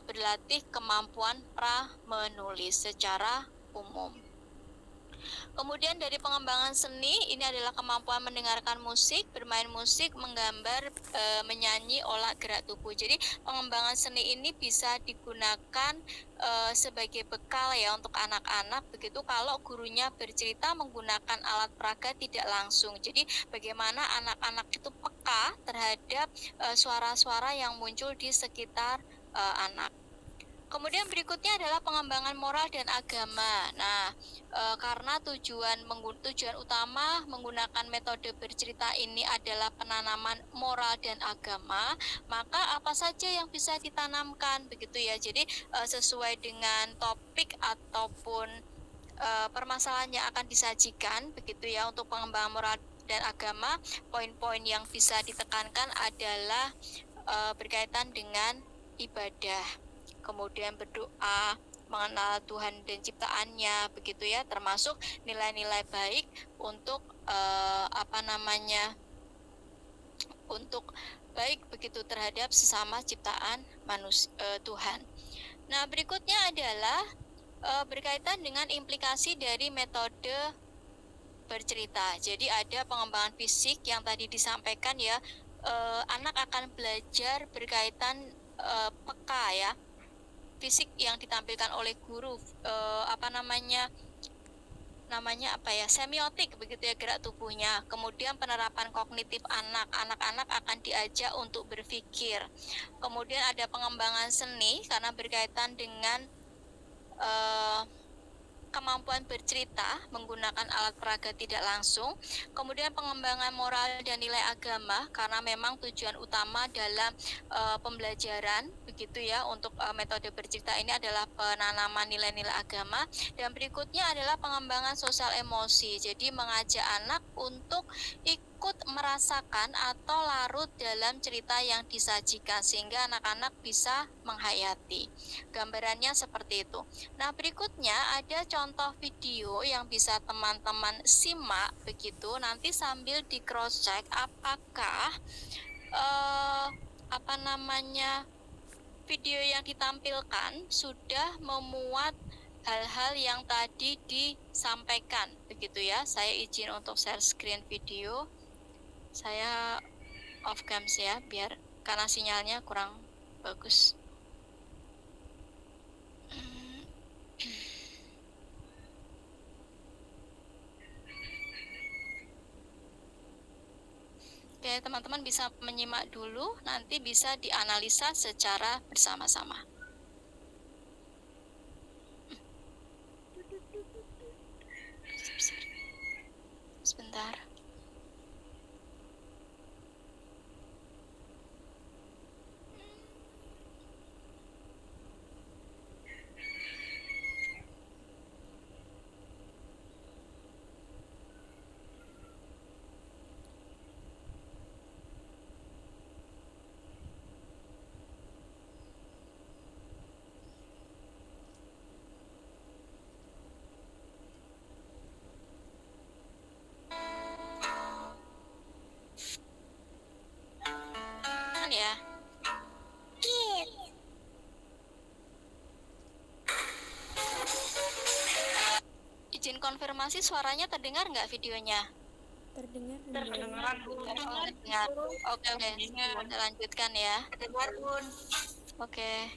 berlatih kemampuan pra-menulis secara umum. Kemudian dari pengembangan seni, ini adalah kemampuan mendengarkan musik, bermain musik, menggambar, menyanyi, olah gerak tubuh. Jadi pengembangan seni ini bisa digunakan sebagai bekal ya untuk anak-anak. Begitu kalau gurunya bercerita menggunakan alat peraga tidak langsung. Jadi bagaimana anak-anak itu peka terhadap suara-suara yang muncul di sekitar anak. Kemudian berikutnya adalah pengembangan moral dan agama. Nah, karena tujuan utama menggunakan metode bercerita ini adalah penanaman moral dan agama, maka apa saja yang bisa ditanamkan begitu ya. Jadi sesuai dengan topik ataupun permasalahan yang akan disajikan begitu ya untuk pengembangan moral dan agama, poin-poin yang bisa ditekankan adalah berkaitan dengan ibadah, kemudian berdoa, mengenal Tuhan dan ciptaannya begitu ya, termasuk nilai-nilai baik untuk untuk baik begitu terhadap sesama ciptaan manusia Tuhan. Nah, berikutnya adalah berkaitan dengan implikasi dari metode bercerita. Jadi ada pengembangan fisik yang tadi disampaikan ya, anak akan belajar berkaitan peka ya, fisik yang ditampilkan oleh guru, semiotik begitu ya gerak tubuhnya. Kemudian penerapan kognitif anak-anak akan diajak untuk berpikir. Kemudian ada pengembangan seni karena berkaitan dengan kemampuan bercerita menggunakan alat peraga tidak langsung. Kemudian pengembangan moral dan nilai agama karena memang tujuan utama dalam pembelajaran begitu ya untuk metode bercerita ini adalah penanaman nilai-nilai agama. Dan berikutnya adalah pengembangan sosial emosi. Jadi mengajak anak untuk ikut merasakan atau larut dalam cerita yang disajikan sehingga anak-anak bisa menghayati. Gambarannya seperti itu. Nah, berikutnya ada contoh video yang bisa teman-teman simak begitu. Nanti sambil di cross check apakah video yang ditampilkan sudah memuat hal-hal yang tadi disampaikan begitu ya. Saya izin untuk share screen video. Saya off cam ya biar karena sinyalnya kurang bagus. Oke, teman-teman bisa menyimak dulu, nanti bisa dianalisa secara bersama-sama. Sebentar. Ya. Izin konfirmasi suaranya terdengar nggak videonya? Terdengar. Oke. Kita lanjutkan ya. Terdengar, Bun. Oke.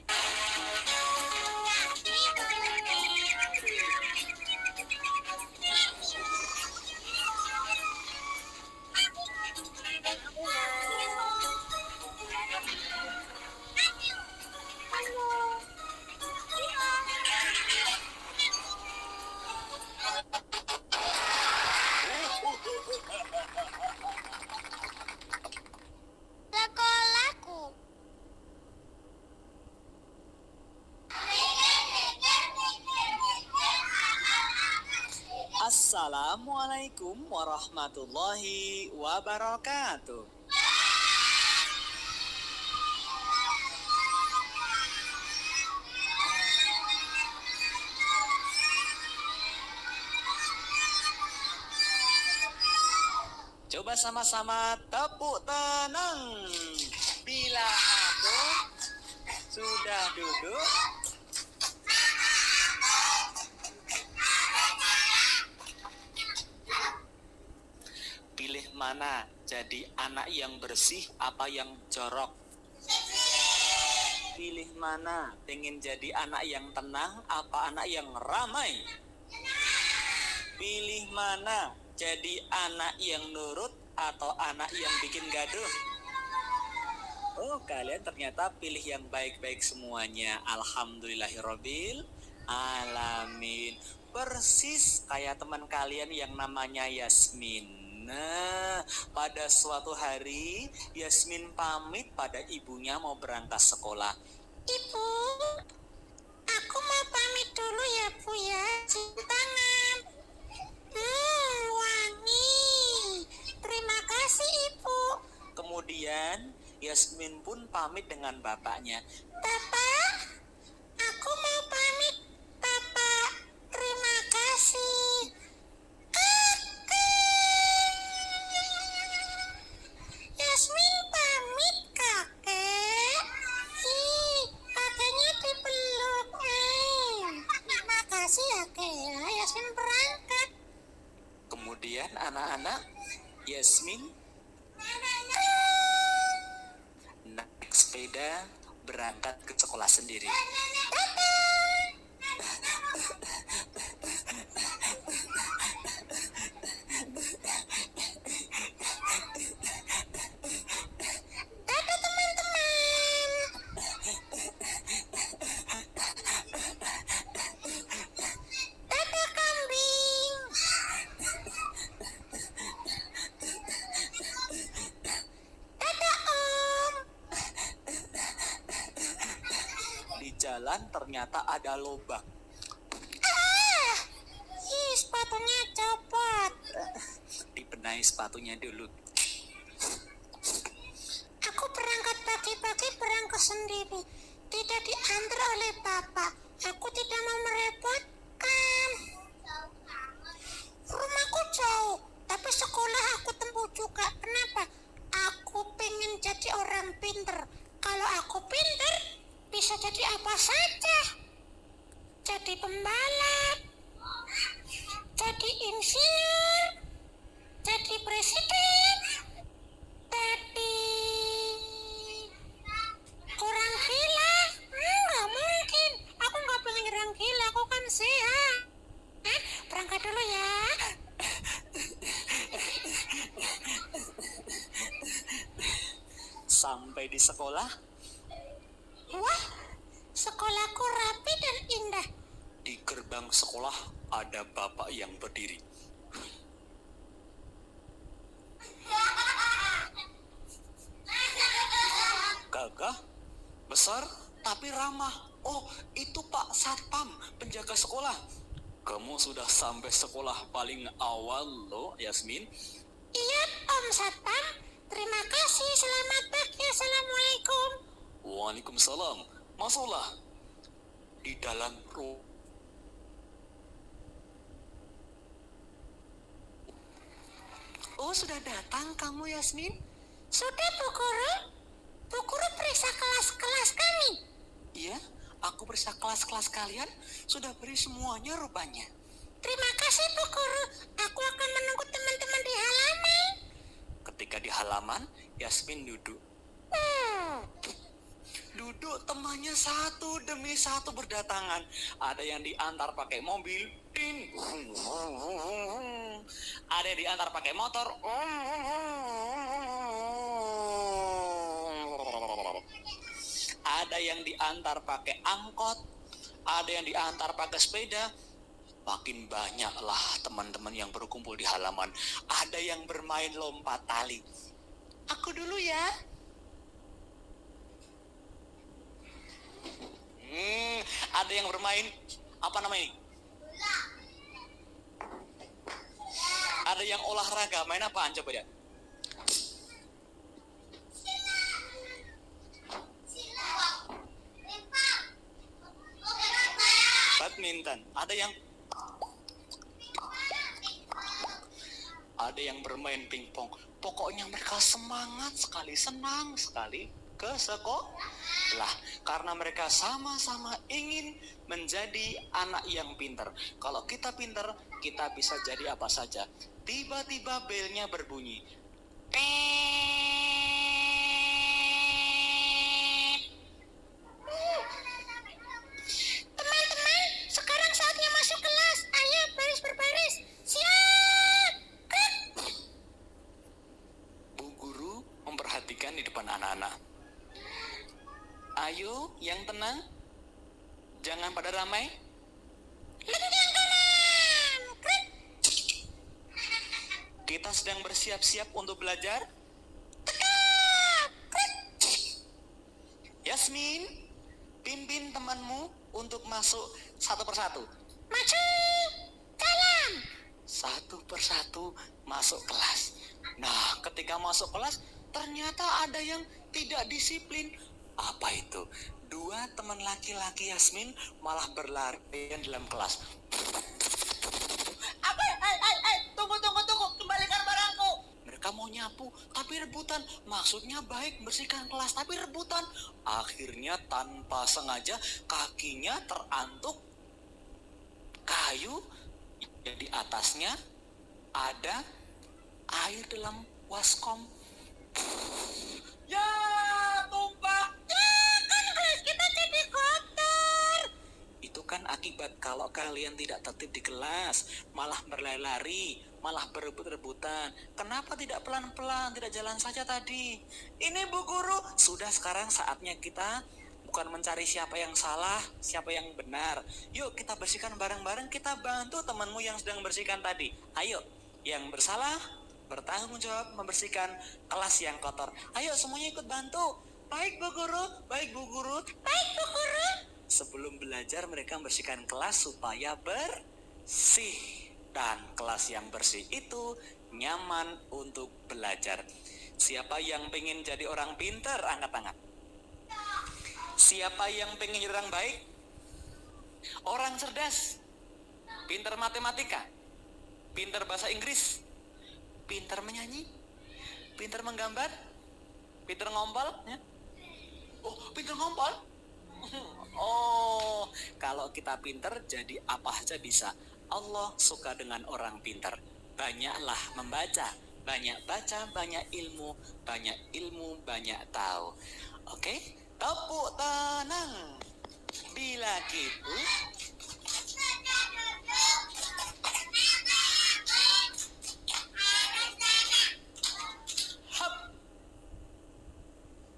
Sekolahku. Assalamualaikum warahmatullahi wabarakatuh. Coba sama-sama tepuk tangan. Bila aku Sudah duduk? Pilih mana, jadi anak yang bersih apa yang jorok? Pilih mana, pengen jadi anak yang tenang apa anak yang ramai? Pilih mana, jadi anak yang nurut atau anak yang bikin gaduh? Oh, kalian ternyata pilih yang baik-baik semuanya. Alhamdulillahirobbil alamin. Persis kayak teman kalian yang namanya Yasmin. Nah, pada suatu hari Yasmin pamit pada ibunya mau berangkat sekolah. Ibu, aku mau pamit dulu ya Bu ya. Cium tangan. Wangi. Terima kasih Ibu. Kemudian Yasmin pun pamit dengan bapaknya. Bapak, aku mau pamit. Bapak, terima kasih. Yasmin pamit kakek. Kakeknya dipeluk. Terima kasih ya kek ya. Yasmin berangkat. Kemudian anak-anak Yasmin naik sepeda berangkat ke sekolah sendiri. Dadah teman-teman. Dadah kambing. Dadah Om. Di jalan ternyata ada lubang. Sepatunya copot. Dibenahi sepatunya dulu. Aku berangkat pagi-pagi, berangkat sendiri. Tidak diantar oleh bapak. Aku tidak mau merepotkan. Rumahku jauh, tapi sekolah aku tempuh juga. Kenapa? Aku pengen jadi orang pinter. Kalau aku pinter, bisa jadi apa saja. Jadi pembalap, jadi insinyur, jadi presiden, jadi orang gila. Nggak mungkin. Aku nggak pengen orang gila. Aku kan sehat. Berangkat dulu ya. Sampai di sekolah, Wah, sekolahku rapi dan indah. di gerbang sekolah ada bapak yang berdiri. Gagah, besar, tapi ramah. Oh, itu Pak Satpam, penjaga sekolah. Kamu sudah sampai sekolah paling awal loh, Yasmin. Iya, Om Satpam. Terima kasih. Selamat pagi. Assalamualaikum. Waalaikumsalam. Masuklah. Di dalam ruang. Oh, sudah datang kamu, Yasmin? Sudah, Bu Guru? Bu Guru periksa kelas-kelas kami. Iya, aku periksa kelas-kelas kalian, sudah beri semuanya rupanya. Terima kasih, Bu Guru. Aku akan menunggu teman-teman di halaman. Ketika di halaman, Yasmin duduk. Duduk temannya satu demi satu berdatangan. Ada yang diantar pakai mobil, ding. Ada yang diantar pakai motor. Ada yang diantar pakai angkot, ada yang diantar pakai sepeda. Makin banyaklah teman-teman yang berkumpul di halaman. Ada yang bermain lompat tali. Aku dulu ya. Ada yang bermain apa namanya? Ada yang olahraga, main apaan coba ya? Badminton. Ada yang bermain pingpong. Pokoknya mereka semangat sekali, senang sekali ke sekolah. Karena mereka sama-sama ingin menjadi anak yang pintar. Kalau kita pintar, kita bisa jadi apa saja. Tiba-tiba belnya berbunyi. Teman-teman, sekarang saatnya masuk kelas. Ayo baris berbaris. Siap. Bu guru memperhatikan di depan anak-anak. Ayo, yang tenang. Jangan pada ramai. Lutut yang kanan. Krik. Kita sedang bersiap-siap untuk belajar. Tegap. Krik. Yasmin, pimpin temanmu untuk masuk satu persatu. Maju. Jalan. Satu persatu masuk kelas. Nah, ketika masuk kelas, ternyata ada yang tidak disiplin. Apa itu? Dua teman laki-laki Yasmin malah berlarian dalam kelas. Tunggu, kembalikan barangku. Mereka mau nyapu, tapi rebutan. Maksudnya baik, bersihkan kelas, tapi rebutan. Akhirnya tanpa sengaja, kakinya terantuk kayu yang di atasnya ada air dalam waskom. Ya, tumpah. Kan kelas kita jadi kotor. Itu kan akibat kalau kalian tidak tertib di kelas, malah berlari-lari, malah berebut-rebutan. Kenapa tidak pelan-pelan, tidak jalan saja tadi? Ini Bu Guru, sudah sekarang saatnya kita bukan mencari siapa yang salah, siapa yang benar. Yuk kita bersihkan bareng-bareng, kita bantu temanmu yang sedang bersihkan tadi. Ayo, yang bersalah bertanggung jawab membersihkan kelas yang kotor. Ayo semuanya ikut bantu. Baik Bu Guru, baik Bu Guru. Baik, Bu Guru. Sebelum belajar mereka membersihkan kelas supaya bersih. Dan kelas yang bersih itu nyaman untuk belajar. Siapa yang pengen jadi orang pintar, angkat tangan. Siapa yang pengen jadi orang baik? Orang cerdas. Pintar matematika. Pintar bahasa Inggris. Pintar menyanyi. Pintar menggambar. Pintar ngompol. Ya? Oh, pintar ngompol? Oh, kalau kita pintar jadi apa saja bisa. Allah suka dengan orang pintar. Banyaklah membaca. Banyak baca, banyak ilmu. Banyak ilmu, banyak tahu. Oke? Tepuk tangan. Bila gitu. Hap.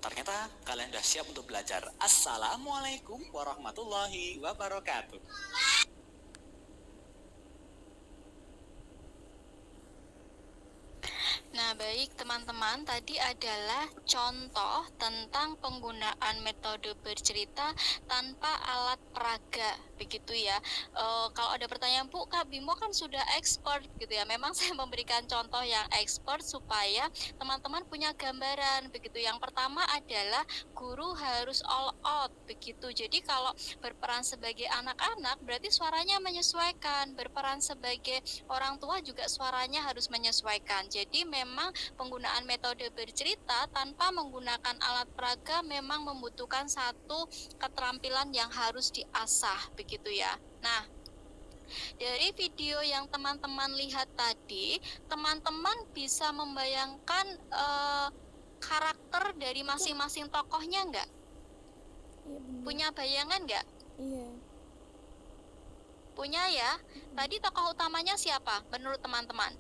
Ternyata kalian sudah siap untuk belajar. Assalamualaikum warahmatullahi wabarakatuh. Nah, baik teman-teman, tadi adalah contoh tentang penggunaan metode bercerita tanpa alat peraga, begitu ya. Kalau ada pertanyaan, Bu, Kak Bimo kan sudah expert gitu ya. Memang saya memberikan contoh yang expert supaya teman-teman punya gambaran, begitu. Yang pertama adalah guru harus all out, begitu. Jadi kalau berperan sebagai anak-anak, berarti suaranya menyesuaikan. Berperan sebagai orang tua juga suaranya harus menyesuaikan. Jadi memang penggunaan metode bercerita tanpa menggunakan alat peraga memang membutuhkan satu keterampilan yang harus diasah, begitu ya. Nah, dari video yang teman-teman lihat tadi, teman-teman bisa membayangkan karakter dari masing-masing tokohnya nggak? Iya benar. Punya bayangan nggak? Iya. Punya ya. Tadi tokoh utamanya siapa menurut teman-teman?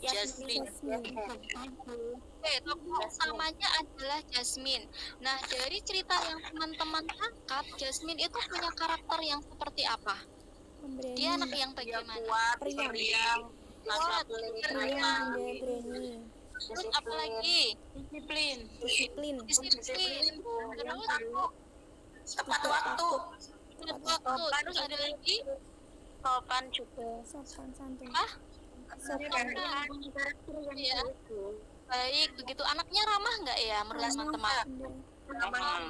Jasmine. Oke, tokoh utamanya adalah Jasmine. Nah, dari cerita yang teman-teman tangkap, Jasmine itu punya karakter yang seperti apa? Pemberian. Dia anak yang bagaimana? Periang. Kuat, Periang dia berani. terus apa lagi? Disiplin. Disiplin. Tepat waktu. Terus ada lagi? Sopan juga. Sopan santun. Ah? Sopan. Ya. Baik, begitu. Anaknya ramah nggak ya menurut teman-teman? Ramah.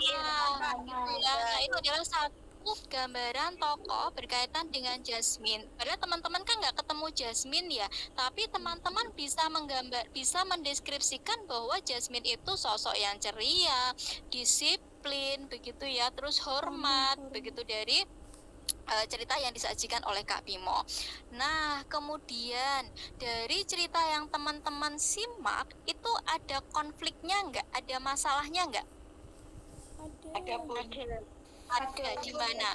Nah, itu adalah satu gambaran tokoh berkaitan dengan Jasmine. Padahal teman-teman kan nggak ketemu Jasmine ya, tapi teman-teman bisa mendeskripsikan bahwa Jasmine itu sosok yang ceria, disiplin, disiplin begitu ya, terus hormat begitu dari cerita yang disajikan oleh Kak Bimo. Nah, kemudian dari cerita yang teman-teman simak itu ada konfliknya nggak? Ada masalahnya nggak? Ada. Ada di mana?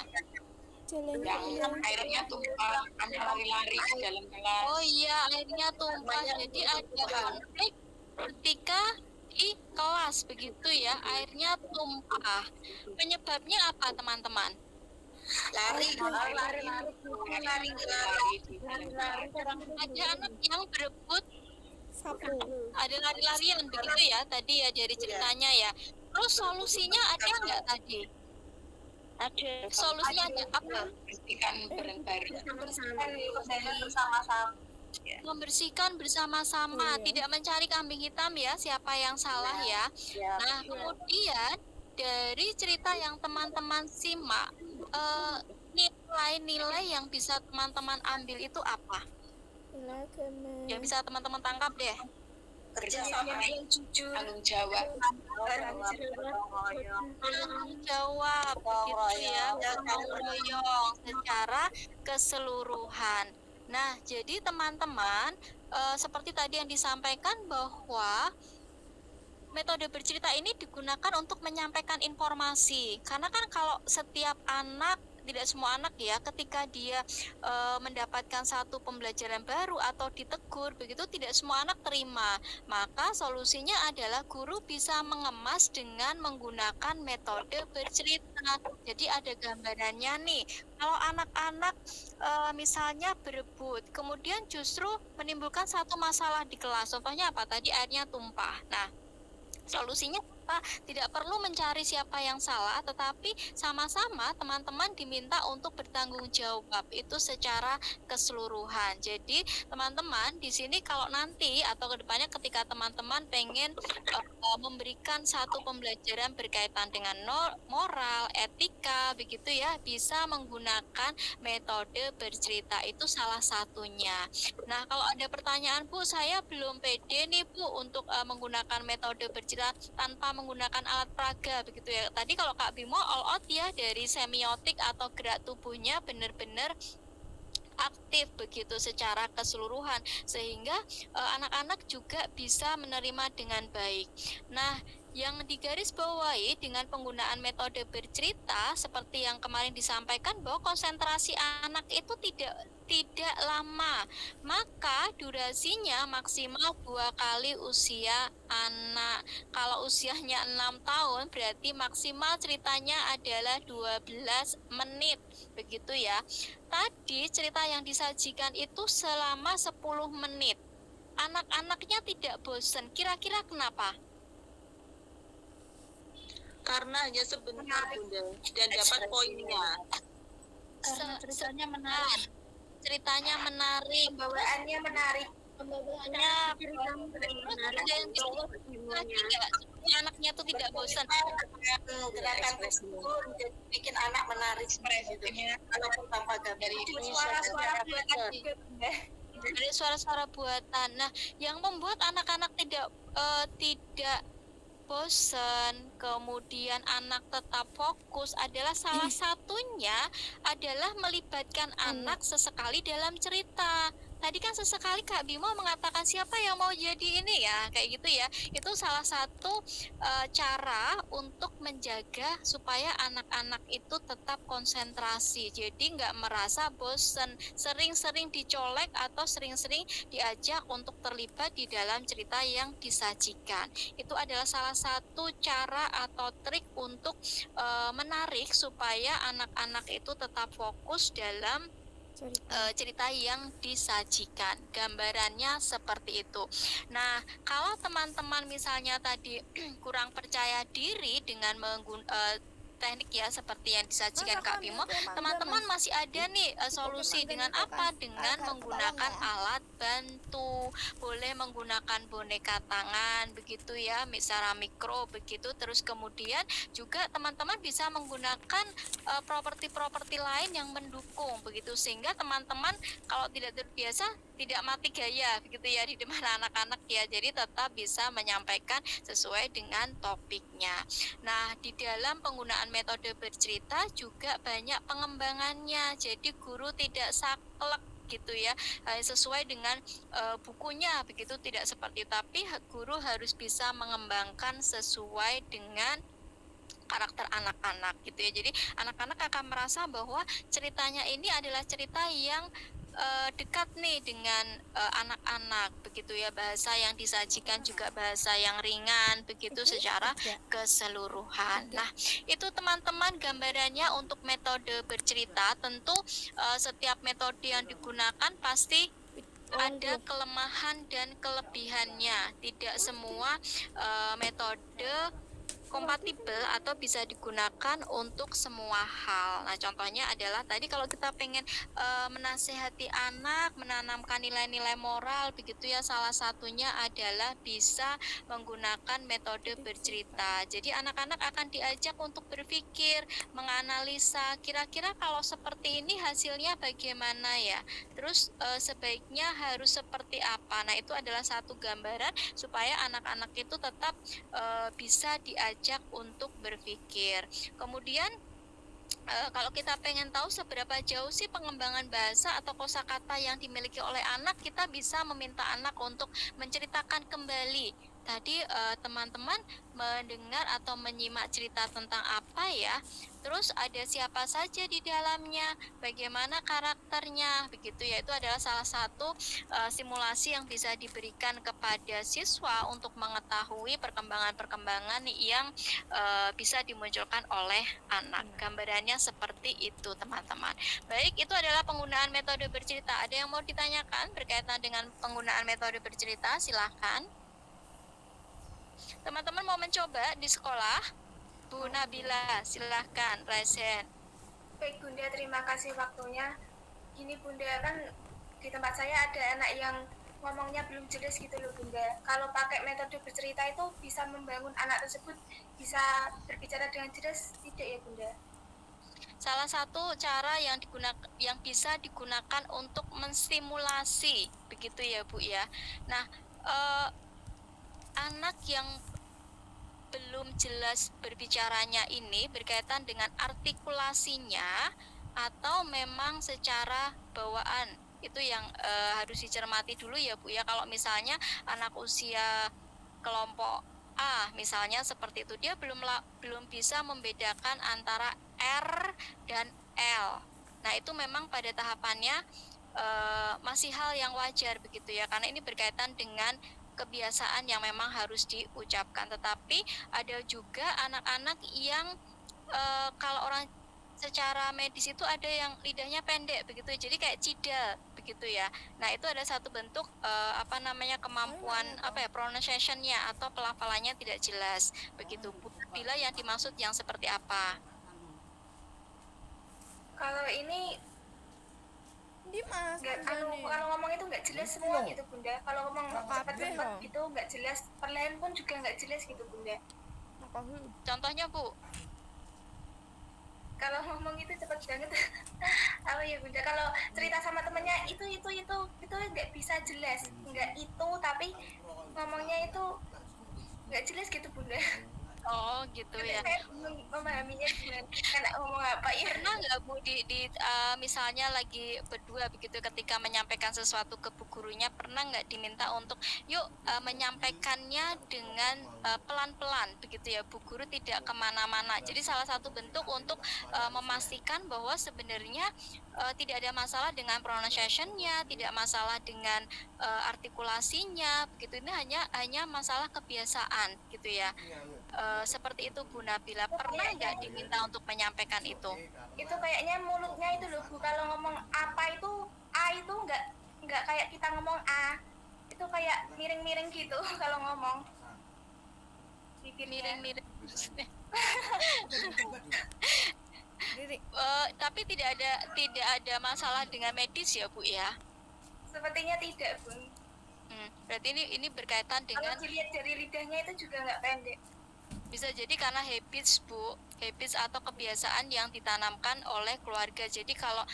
Jalannya hilang. airnya tumpah, anak lari-lari ke dalam kelas. Oh iya, airnya tumpah. Jadi ada konflik ketika di kelas begitu ya, airnya tumpah. Penyebabnya apa, teman-teman? Lari. Ada anak yang berebut, Sapu. ada lari-larian begitu ya tadi ya dari ceritanya ya. Terus solusinya ada nggak tadi? Ada. Solusinya ada apa? Bersihkan bareng-bareng. Membersihkan bersama-sama, tidak mencari kambing hitam ya, siapa yang salah ya. Nah, kemudian dari cerita yang teman-teman simak, nilai-nilai yang bisa teman-teman ambil itu apa? Nilai kemen. Yang bisa teman-teman tangkap deh. Kerja sama yang jujur. Tanggung jawab. Tanggung jawab begitu ya, gotong royong secara keseluruhan. Nah, jadi teman-teman, seperti tadi yang disampaikan bahwa metode bercerita ini digunakan untuk menyampaikan informasi. Karena kan kalau setiap anak, tidak semua anak ya, ketika dia mendapatkan satu pembelajaran baru atau ditegur, begitu tidak semua anak terima. Maka solusinya adalah guru bisa mengemas dengan menggunakan metode bercerita. Jadi ada gambarannya nih. Kalau anak-anak misalnya berebut, kemudian justru menimbulkan satu masalah di kelas. Contohnya apa? Tadi airnya tumpah. Nah, solusinya apa? Tidak perlu mencari siapa yang salah, tetapi sama-sama teman-teman diminta untuk bertanggung jawab itu secara keseluruhan. Jadi teman-teman di sini kalau nanti atau kedepannya ketika teman-teman pengen memberikan satu pembelajaran berkaitan dengan moral, etika, begitu ya, bisa menggunakan metode bercerita, itu salah satunya. Nah, kalau ada pertanyaan, Bu, saya belum pede nih Bu untuk menggunakan metode bercerita tanpa menggunakan alat peraga begitu ya. Tadi kalau Kak Bimo all out ya dari semiotik atau gerak tubuhnya benar-benar aktif begitu secara keseluruhan sehingga anak-anak juga bisa menerima dengan baik. Nah, yang digarisbawahi dengan penggunaan metode bercerita seperti yang kemarin disampaikan bahwa konsentrasi anak itu tidak lama, maka durasinya maksimal 2 kali usia anak. Kalau usianya 6 tahun berarti maksimal ceritanya adalah 12 menit begitu ya. Tadi cerita yang disajikan itu selama 10 menit. Anak-anaknya tidak bosan. Kira-kira kenapa? Karena hanya sebentar, Bunda, dan dapat poinnya. Ceritanya menarik. Ceritanya menarik. Bawaannya menarik. Pembawaannya menarik. Dan lagi nggak? Anaknya tuh tidak bosan. Gerakan tersebut bikin anak menarik ekspresinya walaupun tanpa gambar. Suara-suara buatan juga. Dari suara-suara buatan. Nah, yang membuat anak-anak tidak bosan, kemudian anak tetap fokus adalah salah satunya adalah melibatkan anak sesekali dalam cerita. Tadi kan sesekali Kak Bimo mengatakan siapa yang mau jadi ini ya, kayak gitu ya. Itu salah satu cara untuk menjaga supaya anak-anak itu tetap konsentrasi. Jadi nggak merasa bosan, sering-sering dicolek atau sering-sering diajak untuk terlibat di dalam cerita yang disajikan. Itu adalah salah satu cara atau trik untuk menarik supaya anak-anak itu tetap fokus dalam cerita yang disajikan. Gambarannya seperti itu. Nah, kalau teman-teman misalnya tadi kurang percaya diri dengan teknik ya seperti yang disajikan Kak Bimo, teman-teman masih ada nih solusi dengan apa? Dengan menggunakan alat bantu. Boleh menggunakan boneka tangan begitu ya, misalnya mikro begitu. Terus kemudian juga teman-teman bisa menggunakan properti-properti lain yang mendukung begitu sehingga teman-teman kalau tidak terbiasa tidak mati gaya begitu ya di depan anak-anak ya. Jadi tetap bisa menyampaikan sesuai dengan topiknya. Nah, di dalam penggunaan metode bercerita juga banyak pengembangannya. Jadi guru tidak saklek gitu ya, sesuai dengan bukunya begitu, tidak seperti, tapi guru harus bisa mengembangkan sesuai dengan karakter anak-anak gitu ya. Jadi anak-anak akan merasa bahwa ceritanya ini adalah cerita yang dekat nih dengan anak-anak begitu ya. Bahasa yang disajikan juga bahasa yang ringan begitu secara keseluruhan. Nah, itu teman-teman gambarannya untuk metode bercerita. Tentu setiap metode yang digunakan pasti ada kelemahan dan kelebihannya. Tidak semua metode kompatibel atau bisa digunakan untuk semua hal. Nah, contohnya adalah tadi kalau kita pengen menasehati anak, menanamkan nilai-nilai moral begitu ya, salah satunya adalah bisa menggunakan metode bercerita. Jadi anak-anak akan diajak untuk berpikir, menganalisa, kira-kira kalau seperti ini hasilnya bagaimana ya? Terus sebaiknya harus seperti apa? Nah, itu adalah satu gambaran supaya anak-anak itu tetap bisa diajak untuk berpikir. Kemudian kalau kita pengen tahu seberapa jauh sih pengembangan bahasa atau kosakata yang dimiliki oleh anak, kita bisa meminta anak untuk menceritakan kembali. Tadi teman-teman mendengar atau menyimak cerita tentang apa ya, terus ada siapa saja di dalamnya, bagaimana karakternya, begitu ya. Itu adalah salah satu simulasi yang bisa diberikan kepada siswa untuk mengetahui perkembangan-perkembangan yang bisa dimunculkan oleh anak. Gambarannya seperti itu teman-teman. Baik, itu adalah penggunaan metode bercerita. Ada yang mau ditanyakan berkaitan dengan penggunaan metode bercerita? Silahkan. Teman-teman mau mencoba di sekolah? Bu Nabila, silahkan, Resen. Baik Bunda, terima kasih waktunya. Gini Bunda, kan di tempat saya ada anak yang ngomongnya belum jelas gitu loh Bunda. Kalau pakai metode bercerita itu bisa membangun anak tersebut bisa berbicara dengan jelas tidak ya Bunda? Salah satu cara yang bisa digunakan untuk menstimulasi begitu ya Bu ya. Nah, anak yang belum jelas berbicaranya ini berkaitan dengan artikulasinya atau memang secara bawaan, itu yang harus dicermati dulu ya Bu ya. Kalau misalnya anak usia kelompok A misalnya seperti itu, dia belum bisa membedakan antara R dan L. Nah, itu memang pada tahapannya masih hal yang wajar begitu ya, karena ini berkaitan dengan kebiasaan yang memang harus diucapkan. Tetapi ada juga anak-anak yang kalau orang secara medis itu ada yang lidahnya pendek begitu, jadi kayak cidal begitu ya. Nah, itu ada satu bentuk kemampuan pronunciation-nya atau pelafalannya tidak jelas begitu. Bila yang dimaksud yang seperti apa? Kalau ini kalau ngomong itu nggak jelas semua gitu Bunda. Kalau ngomong cepat-cepat gitu nggak jelas, perlahan pun juga nggak jelas gitu Bunda. Contohnya Bu? Kalau ngomong itu cepat banget. Apa ya Bunda? Kalau cerita sama temennya itu nggak bisa jelas, nggak itu tapi ngomongnya itu nggak jelas gitu Bunda. Oh gitu ya. Saya memahaminya gimana, karena ngomong apa ya. Pernah nggak Bu misalnya lagi berdua begitu ketika menyampaikan sesuatu ke bu gurunya, pernah nggak diminta untuk yuk menyampaikannya dengan pelan-pelan begitu ya, bu guru tidak kemana-mana. Jadi salah satu bentuk untuk memastikan bahwa sebenarnya tidak ada masalah dengan pronunciation-nya, tidak masalah dengan artikulasinya begitu. Ini hanya masalah kebiasaan gitu ya. Seperti itu Bu Nabila. Pernah nggak diminta untuk menyampaikan itu? Itu kayaknya mulutnya itu loh Bu, kalau ngomong apa itu A itu nggak kayak kita ngomong A, itu kayak miring-miring gitu kalau ngomong miring-miring. Tapi tidak ada masalah dengan medis ya Bu ya? Sepertinya tidak Bu. Berarti ini berkaitan dengan, kalau dilihat dari lidahnya itu juga nggak pendek. bisa jadi karena habits Bu, habits atau kebiasaan yang ditanamkan oleh keluarga. Jadi kalau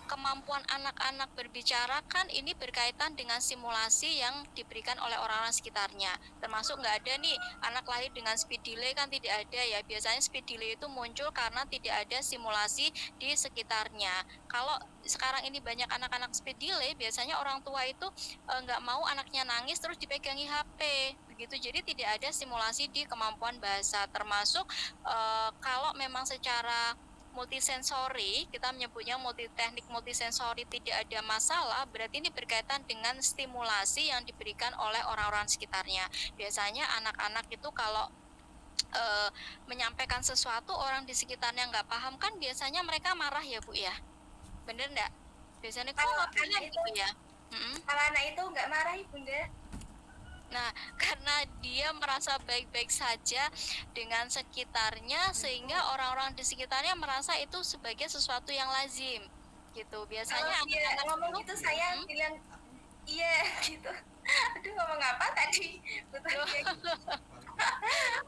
kemampuan anak-anak berbicara kan ini berkaitan dengan simulasi yang diberikan oleh orang-orang sekitarnya. Termasuk nggak ada nih anak lahir dengan speed delay kan tidak ada ya. Biasanya speed delay itu muncul karena tidak ada simulasi di sekitarnya. Kalau sekarang ini banyak anak-anak speed delay, biasanya orang tua itu nggak mau anaknya nangis terus dipegangi HP begitu. Jadi tidak ada simulasi di kemampuan bahasa. Termasuk kalau memang secara multisensori, kita menyebutnya teknik multisensori tidak ada masalah, berarti ini berkaitan dengan stimulasi yang diberikan oleh orang-orang sekitarnya. Biasanya anak-anak itu kalau menyampaikan sesuatu, orang di sekitarnya nggak paham kan biasanya mereka marah ya Bu ya, bener nggak? Biasanya kok Kalau nggak anak gitu itu- ya. Kalau anak itu nggak marah Bunda. Nah, karena dia merasa baik-baik saja dengan sekitarnya, sehingga orang-orang di sekitarnya merasa itu sebagai sesuatu yang lazim, gitu. Biasanya Kalau dia anak-anak ngomong itu, gitu saya bilang iya gitu. Aduh ngomong apa tadi? Betul kayak gitu.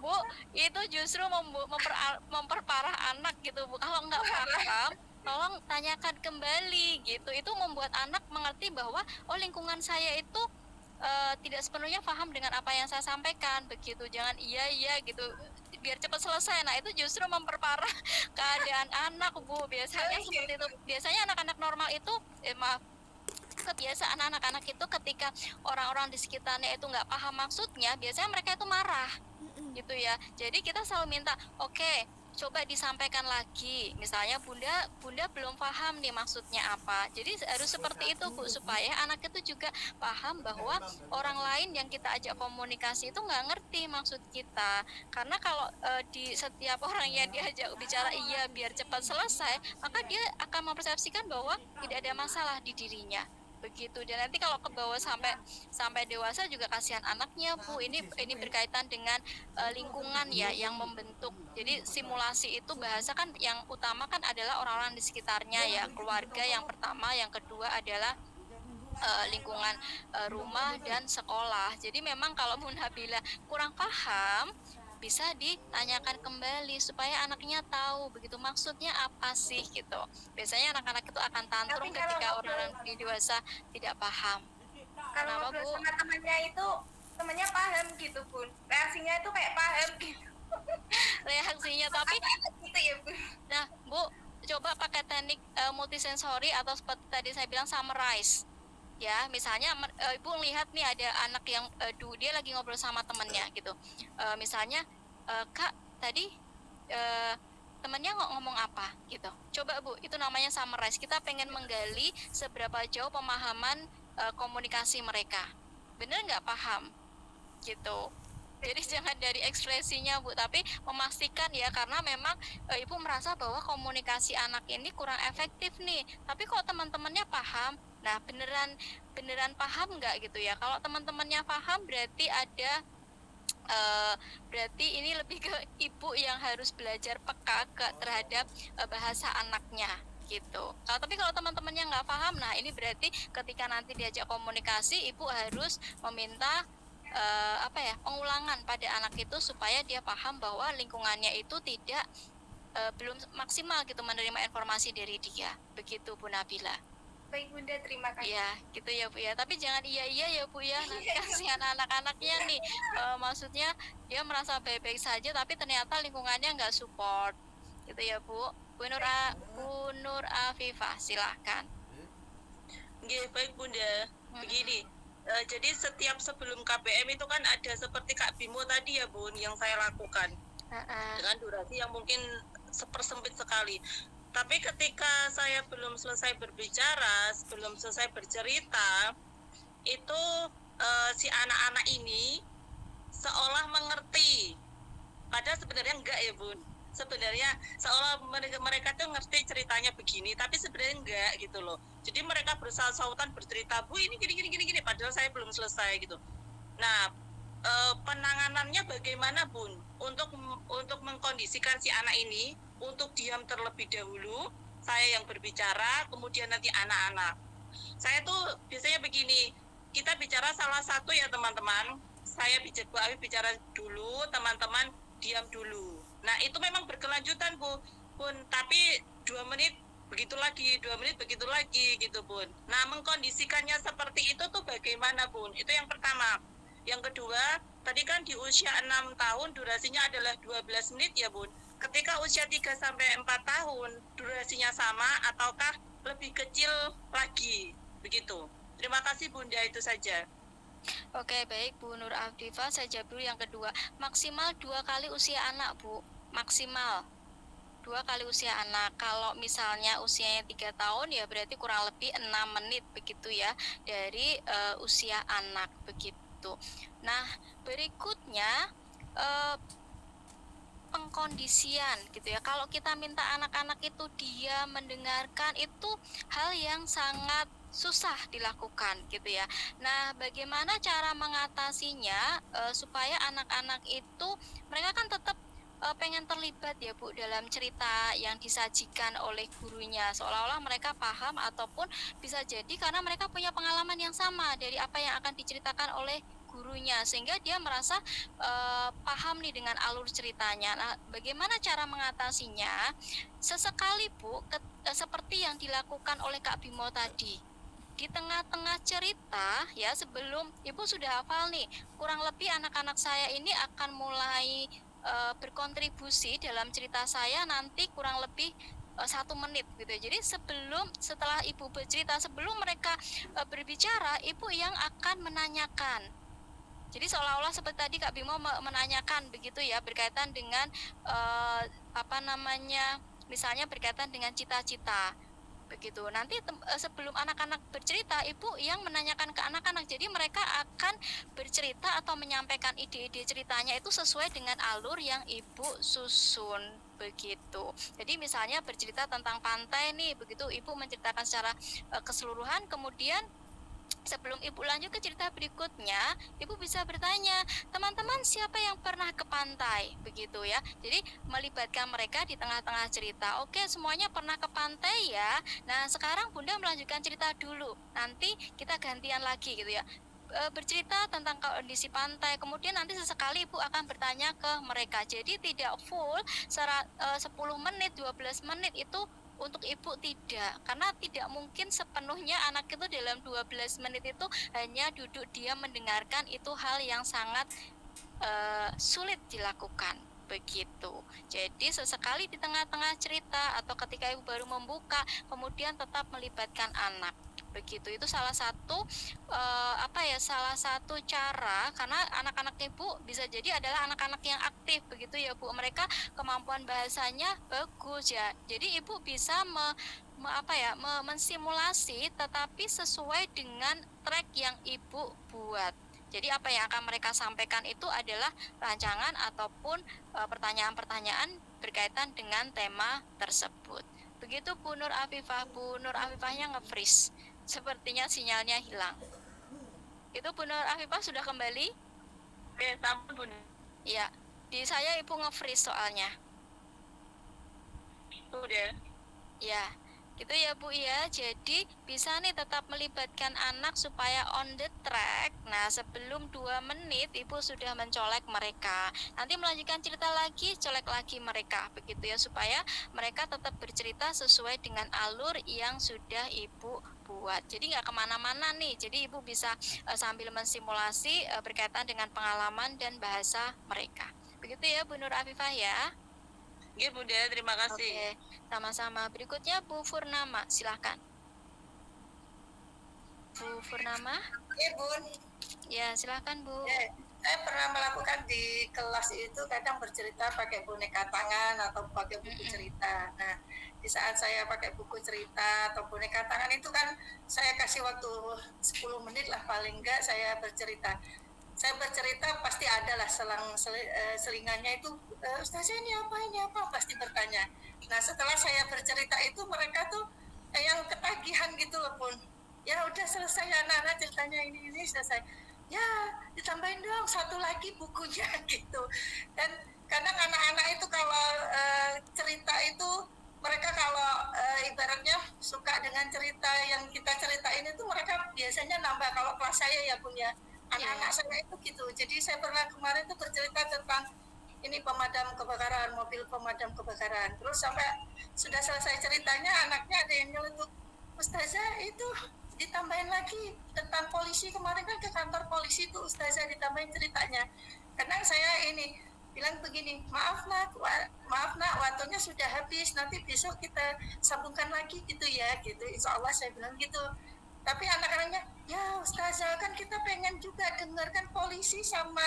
Bu, itu justru memperparah anak gitu, Bu. Kalau nggak paham, tolong tanyakan kembali, gitu. Itu membuat anak mengerti bahwa, oh lingkungan saya itu tidak sepenuhnya paham dengan apa yang saya sampaikan, begitu. Jangan iya gitu biar cepat selesai. Nah, itu justru memperparah keadaan anak, Bu. Biasanya seperti itu. Biasanya anak-anak normal itu maaf, kebiasaan anak-anak itu ketika orang-orang di sekitarnya itu nggak paham maksudnya, biasanya mereka itu marah gitu ya. Jadi kita selalu minta, oke, coba disampaikan lagi. Misalnya bunda belum paham nih maksudnya apa. Jadi harus seperti itu Bu, supaya anak itu juga paham bahwa orang lain yang kita ajak komunikasi itu nggak ngerti maksud kita. Karena kalau di setiap orang yang diajak bicara iya biar cepat selesai, maka dia akan mempersepsikan bahwa tidak ada masalah di dirinya, begitu. Dan nanti kalau ke bawah sampai dewasa juga kasihan anaknya Bu. Ini berkaitan dengan lingkungan ya yang membentuk. Jadi simulasi itu bahasa kan yang utama kan adalah orang-orang di sekitarnya ya, keluarga yang pertama, yang kedua adalah lingkungan rumah dan sekolah. Jadi memang kalau Munhabila kurang paham, bisa ditanyakan kembali supaya anaknya tahu begitu maksudnya apa sih gitu. Biasanya anak-anak itu akan tantrum Tapi kalau ketika ngobrol- orang dewasa tidak paham. Kalau Kenapa, ngobrol Bu? sama temannya itu temannya paham gitu Bun. Reaksinya itu kayak paham gitu. Reaksinya tapi Gitu ya Bun. nah Bu, coba pakai teknik multisensori atau seperti tadi saya bilang summarize. Ya, misalnya Ibu lihat nih ada anak yang dia lagi ngobrol sama temannya gitu. Misalnya, Kak, tadi temannya ngomong apa gitu. Coba Bu, itu namanya summarize. Kita pengen menggali seberapa jauh pemahaman komunikasi mereka. Bener nggak paham? Gitu. Jadi jangan dari ekspresinya Bu, tapi memastikan ya, karena memang Ibu merasa bahwa komunikasi anak ini kurang efektif nih. Tapi kok teman-temannya paham? Nah, beneran paham nggak gitu ya? Kalau teman-temannya paham berarti berarti ini lebih ke ibu yang harus belajar peka terhadap bahasa anaknya gitu. Tapi kalau teman-temannya nggak paham, nah ini berarti ketika nanti diajak komunikasi, ibu harus meminta pengulangan pada anak itu supaya dia paham bahwa lingkungannya itu tidak belum maksimal gitu menerima informasi dari dia. Begitu Bu Nabila. Baik Bunda, terima kasih. Iya, gitu ya Bu ya. Tapi jangan iya ya Bu ya. Nanti kasihan anak-anaknya nih. Maksudnya dia merasa baik-baik saja, tapi ternyata lingkungannya nggak support. Gitu ya Bu. Bu Nur Afifah, silahkan. Nggih, baik Bunda. Begini, jadi setiap sebelum KBM itu kan ada seperti Kak Bimo tadi ya Bun, yang saya lakukan dengan durasi yang mungkin sepersempit sekali. Tapi ketika saya belum selesai berbicara, belum selesai bercerita, itu si anak-anak ini seolah mengerti. Padahal sebenarnya enggak ya Bun. Sebenarnya seolah mereka tuh ngerti ceritanya begini, tapi sebenarnya enggak gitu loh. Jadi mereka bersaut-sautan bercerita, Bu ini gini, padahal saya belum selesai gitu. Nah, penanganannya bagaimana Bun? Untuk mengkondisikan si anak ini untuk diam terlebih dahulu, saya yang berbicara, kemudian nanti anak-anak. Saya tuh biasanya begini, kita bicara salah satu ya teman-teman, saya bicara dulu, teman-teman diam dulu. Nah itu memang berkelanjutan Bun, tapi 2 menit begitu lagi lagi, 2 menit begitu lagi gitu Bun. Nah mengkondisikannya seperti itu tuh bagaimana Bun? Itu yang pertama. Yang kedua, tadi kan di usia 6 tahun durasinya adalah 12 menit ya Bun. Ketika usia 3 sampai 4 tahun durasinya sama ataukah lebih kecil lagi? Begitu. Terima kasih Bunda, itu saja. Oke, baik Bu Nur Afifah, saya jawab dulu yang kedua. Maksimal 2 kali usia anak, Bu. Maksimal 2 kali usia anak. Kalau misalnya usianya 3 tahun ya berarti kurang lebih 6 menit begitu ya dari usia anak begitu. Nah, berikutnya pengkondisian gitu ya. Kalau kita minta anak-anak itu dia mendengarkan, itu hal yang sangat susah dilakukan gitu ya. Nah, bagaimana cara mengatasinya supaya anak-anak itu mereka kan tetap pengen terlibat ya Bu dalam cerita yang disajikan oleh gurunya, seolah-olah mereka paham ataupun bisa jadi karena mereka punya pengalaman yang sama dari apa yang akan diceritakan oleh gurunya sehingga dia merasa paham nih dengan alur ceritanya. Nah, bagaimana cara mengatasinya? Sesekali Bu, seperti yang dilakukan oleh Kak Bimo tadi. Di tengah-tengah cerita ya, sebelum Ibu sudah hafal nih, kurang lebih anak-anak saya ini akan mulai berkontribusi dalam cerita saya nanti kurang lebih 1 menit gitu. Jadi setelah Ibu bercerita, sebelum mereka berbicara, Ibu yang akan menanyakan. Jadi seolah-olah seperti tadi Kak Bimo menanyakan begitu ya, berkaitan dengan misalnya berkaitan dengan cita-cita begitu. Nanti sebelum anak-anak bercerita, Ibu yang menanyakan ke anak-anak. Jadi mereka akan bercerita atau menyampaikan ide-ide ceritanya itu sesuai dengan alur yang Ibu susun begitu. Jadi misalnya bercerita tentang pantai nih, begitu Ibu menceritakan secara keseluruhan, kemudian sebelum Ibu lanjut ke cerita berikutnya, Ibu bisa bertanya, teman-teman siapa yang pernah ke pantai? Begitu ya. Jadi melibatkan mereka di tengah-tengah cerita. Oke, semuanya pernah ke pantai ya. Nah, sekarang Bunda melanjutkan cerita dulu. Nanti kita gantian lagi gitu ya. Bercerita tentang kondisi pantai. Kemudian nanti sesekali Ibu akan bertanya ke mereka. Jadi tidak full 10 menit, 12 menit itu untuk Ibu tidak, karena tidak mungkin sepenuhnya anak itu dalam 12 menit itu hanya duduk diam mendengarkan, itu hal yang sangat sulit dilakukan begitu. Jadi sesekali di tengah-tengah cerita atau ketika Ibu baru membuka, kemudian tetap melibatkan anak begitu. Itu salah satu salah satu cara, karena anak-anak Ibu bisa jadi adalah anak-anak yang aktif begitu ya Bu. Mereka kemampuan bahasanya bagus ya. Jadi Ibu bisa mensimulasi tetapi sesuai dengan track yang Ibu buat. Jadi apa yang akan mereka sampaikan itu adalah rancangan ataupun pertanyaan-pertanyaan berkaitan dengan tema tersebut. Begitu Bu Nur Afifah. Bu Nur Afifahnya nge-freeze. Sepertinya sinyalnya hilang. Itu Bu Nur Afifah sudah kembali? Oke, sampun Bun. Ya, di saya Ibu nge-freeze soalnya. Sudah. Ya, gitu ya Bu ya. Jadi bisa nih tetap melibatkan anak supaya on the track. Nah, sebelum 2 menit Ibu sudah mencolek mereka. Nanti melanjutkan cerita lagi, colek lagi mereka. Begitu ya, supaya mereka tetap bercerita sesuai dengan alur yang sudah Ibu buat. Jadi nggak kemana-mana nih. Jadi Ibu bisa sambil mensimulasi berkaitan dengan pengalaman dan bahasa mereka. Begitu ya Bu Nur Afifah ya. Iya Bunda, terima kasih. Oke, sama-sama. Berikutnya Bu Purnama, silakan. Bu Purnama? Iya Bun, Ya, silakan Bu. saya pernah melakukan di kelas itu kadang bercerita pakai boneka tangan atau pakai buku cerita. Nah, di saat saya pakai buku cerita atau boneka tangan itu kan saya kasih waktu 10 menit lah paling enggak saya bercerita. Saya bercerita pasti ada lah selingannya itu, Ustazah ini apa, pasti bertanya. Nah, setelah saya bercerita itu mereka tuh yang ketagihan gitu loh Bun. Ya udah selesai anak-anak ceritanya ini selesai. Ya ditambahin dong 1 lagi bukunya gitu. Dan kadang anak-anak itu kalau cerita itu mereka kalau ibaratnya suka dengan cerita yang kita ceritain itu mereka biasanya nambah. Kalau kelas saya ya punya anak-anak saya itu gitu. Jadi saya pernah kemarin tuh bercerita tentang ini pemadam kebakaran, mobil pemadam kebakaran. Terus sampai sudah selesai ceritanya, anaknya ada yang nyeletuk, Ustazah itu ditambahin lagi tentang polisi, kemarin kan ke kantor polisi tuh Ustazah ditambahin ceritanya. Karena saya ini bilang begini, maaf nak, waktunya sudah habis, nanti besok kita sambungkan lagi gitu ya, gitu. Insya Allah saya bilang gitu. Tapi anak-anaknya, ya Ustazah kan kita pengen juga dengarkan polisi sama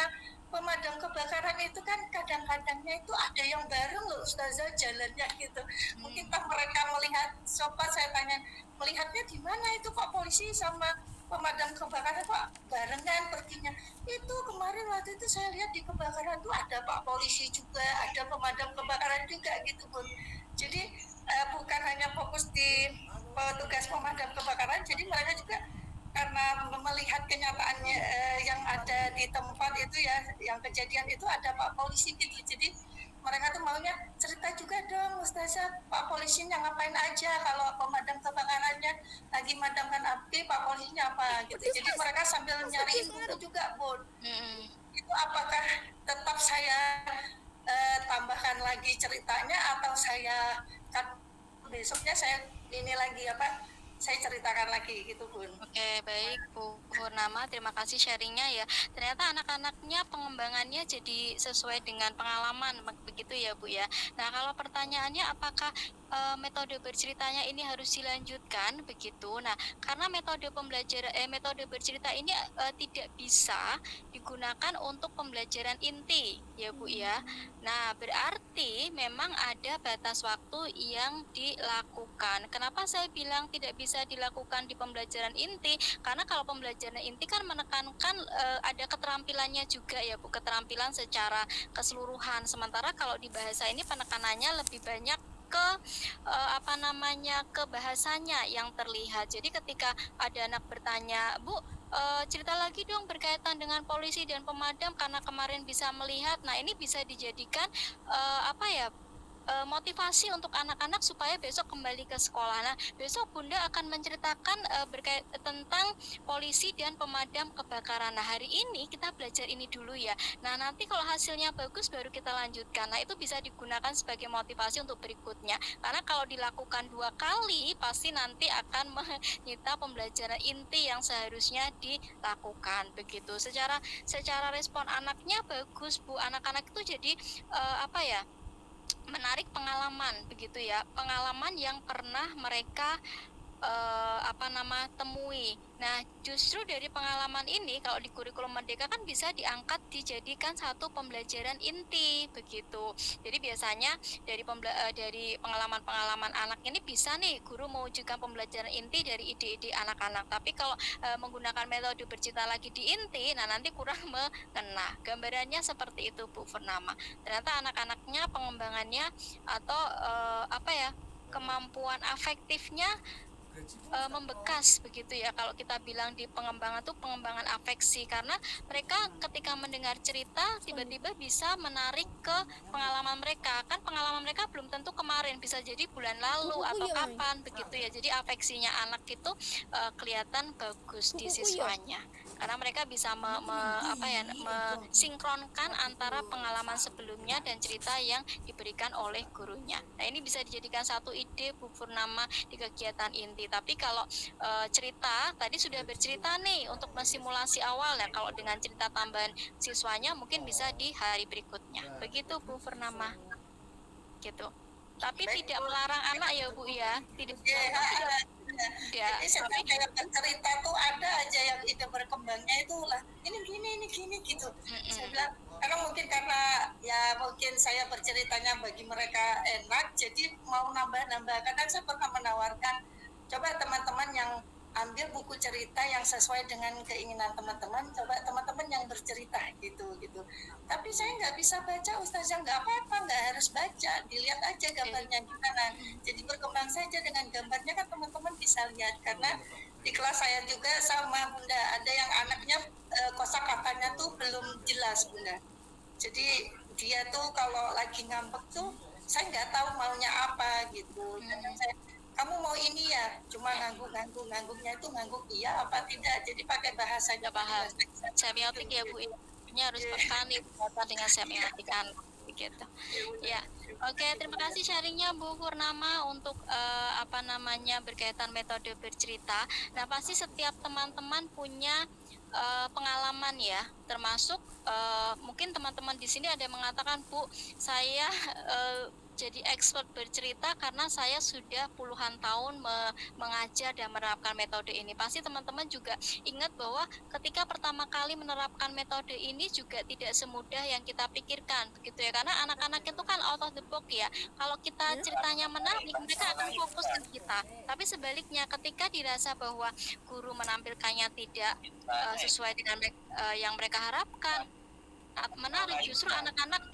pemadam kebakaran itu kan kadang-kadangnya itu ada yang bareng loh Ustazah jalannya gitu. Mungkin pas mereka melihat, coba saya tanya, melihatnya di mana itu kok polisi sama pemadam kebakaran kok barengan perginya. Itu kemarin waktu itu saya lihat di kebakaran tuh ada Pak polisi juga, ada pemadam kebakaran juga gitu Bun. Jadi bukan hanya fokus di petugas pemadam kebakaran, jadi mereka juga karena melihat kenyataannya yang ada di tempat itu ya, yang kejadian itu ada Pak polisi gitu. Jadi mereka tuh maunya cerita juga dong Ustazah, Pak polisinya ngapain aja, kalau pemadam kebakarannya lagi madamkan api, Pak polisinya apa gitu. Jadi mereka sambil nyariin buku juga Bun. Itu apakah tetap saya tambahkan lagi ceritanya atau saya besoknya saya ini lagi saya ceritakan lagi gitu Bun. Oke, baik Bu Purnama, terima kasih sharingnya ya. Ternyata anak-anaknya pengembangannya jadi sesuai dengan pengalaman, begitu ya Bu ya. Nah, kalau pertanyaannya apakah metode berceritanya ini harus dilanjutkan begitu? Nah, karena metode metode bercerita ini tidak bisa digunakan untuk pembelajaran inti ya Bu ya. Nah, berarti memang ada batas waktu yang dilakukan. Kenapa saya bilang tidak bisa dilakukan di pembelajaran inti? Karena kalau pembelajaran inti kan menekankan ada keterampilannya juga ya Bu, keterampilan secara keseluruhan. Sementara kalau di bahasa ini penekanannya lebih banyak ke ke bahasanya yang terlihat. Jadi ketika ada anak bertanya, Bu, cerita lagi dong berkaitan dengan polisi dan pemadam karena kemarin bisa melihat. Nah, ini bisa dijadikan motivasi untuk anak-anak supaya besok kembali ke sekolah. Nah, besok Bunda akan menceritakan berkait tentang polisi dan pemadam kebakaran. Nah, hari ini kita belajar ini dulu ya. Nah, nanti kalau hasilnya bagus baru kita lanjutkan. Nah, itu bisa digunakan sebagai motivasi untuk berikutnya. Karena kalau dilakukan 2 kali, pasti nanti akan menyita pembelajaran inti yang seharusnya dilakukan. Begitu. Secara respon anaknya bagus, Bu. Anak-anak itu jadi menarik pengalaman begitu ya, pengalaman yang pernah mereka temui. Nah, justru dari pengalaman ini kalau di kurikulum Merdeka kan bisa diangkat dijadikan satu pembelajaran inti begitu. Jadi biasanya dari pengalaman-pengalaman anak ini bisa nih guru mewujudkan pembelajaran inti dari ide-ide anak-anak. Tapi kalau menggunakan metode bercerita lagi di inti, nah nanti kurang mengena. Gambarannya seperti itu Bu Purnama. Ternyata anak-anaknya pengembangannya atau kemampuan afektifnya membekas begitu ya. Kalau kita bilang di pengembangan tuh pengembangan afeksi, karena mereka ketika mendengar cerita tiba-tiba bisa menarik ke pengalaman mereka. Kan pengalaman mereka belum tentu kemarin, bisa jadi bulan lalu atau kapan begitu ya. Jadi afeksinya anak itu kelihatan bagus di siswanya karena mereka bisa mensinkronkan antara pengalaman sebelumnya dan cerita yang diberikan oleh gurunya. Nah, ini bisa dijadikan satu ide Bu Purnama di kegiatan inti. Tapi kalau cerita tadi sudah bercerita nih untuk mensimulasi awal ya, kalau dengan cerita tambahan siswanya mungkin bisa di hari berikutnya. Begitu Bu Purnama. Gitu. Tapi tidak melarang anak ya Bu ya. Tidak. Jadi setiap cerita tuh ada aja yang ide berkembangnya itu lah ini gini gitu. Saya bilang karena mungkin saya berceritanya bagi mereka enak, jadi mau nambah. Kadang saya pernah menawarkan, coba teman-teman yang ambil buku cerita yang sesuai dengan keinginan teman-teman, coba teman-teman yang bercerita gitu. Tapi saya nggak bisa baca Ustazah, nggak apa-apa, nggak harus baca, dilihat aja gambarnya gimana. Jadi berkembang saja dengan gambarnya, kan teman-teman bisa lihat. Karena di kelas saya juga sama Bunda, ada yang anaknya kosakatanya tuh belum jelas Bunda. Jadi dia tuh kalau lagi ngambek tuh saya nggak tahu maunya apa gitu. Kamu mau ini ya, cuma ngangguknya itu ngangguk iya apa tidak, jadi pakai bahasanya semiotik ya Bu, ini harus peka nih dengan semiotik. begitu. Ya, oke, terima kasih sharingnya Bu Purnama untuk berkaitan metode bercerita. Nah, pasti setiap teman-teman punya pengalaman ya, termasuk mungkin teman-teman di sini ada yang mengatakan, Bu, saya jadi expert bercerita karena saya sudah puluhan tahun mengajar dan menerapkan metode ini. Pasti teman-teman juga ingat bahwa ketika pertama kali menerapkan metode ini juga tidak semudah yang kita pikirkan, begitu ya. Karena anak-anak itu kan out of the box ya. Kalau kita ceritanya menarik, mereka akan fokus ke kita. Tapi sebaliknya, ketika dirasa bahwa guru menampilkannya tidak sesuai dengan yang mereka harapkan, menarik, justru anak-anak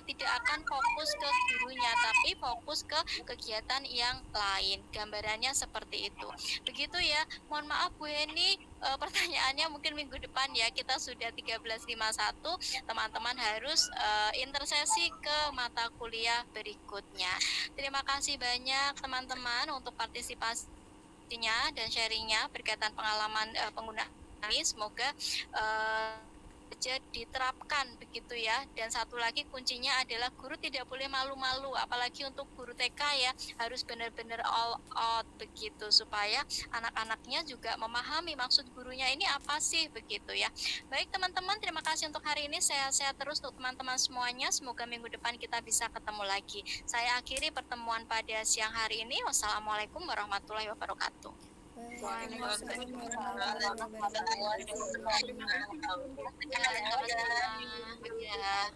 tidak akan fokus ke gurunya, tapi fokus ke kegiatan yang lain. Gambarannya seperti itu. Begitu ya. Mohon maaf Bu Heni, pertanyaannya mungkin minggu depan ya. Kita sudah 13.51, teman-teman harus intersesi ke mata kuliah berikutnya. Terima kasih banyak teman-teman untuk partisipasinya dan sharingnya berkaitan pengalaman penggunaan ini. Semoga diterapkan begitu ya. Dan satu lagi kuncinya adalah guru tidak boleh malu-malu, apalagi untuk guru TK ya, harus benar-benar all out begitu, supaya anak-anaknya juga memahami maksud gurunya ini apa sih begitu ya. Baik teman-teman, terima kasih untuk hari ini, sehat-sehat terus untuk teman-teman semuanya. Semoga minggu depan kita bisa ketemu lagi. Saya akhiri pertemuan pada siang hari ini. Wassalamualaikum warahmatullahi wabarakatuh. Waalaikumsalam warahmatullahi wabarakatuh. Ya.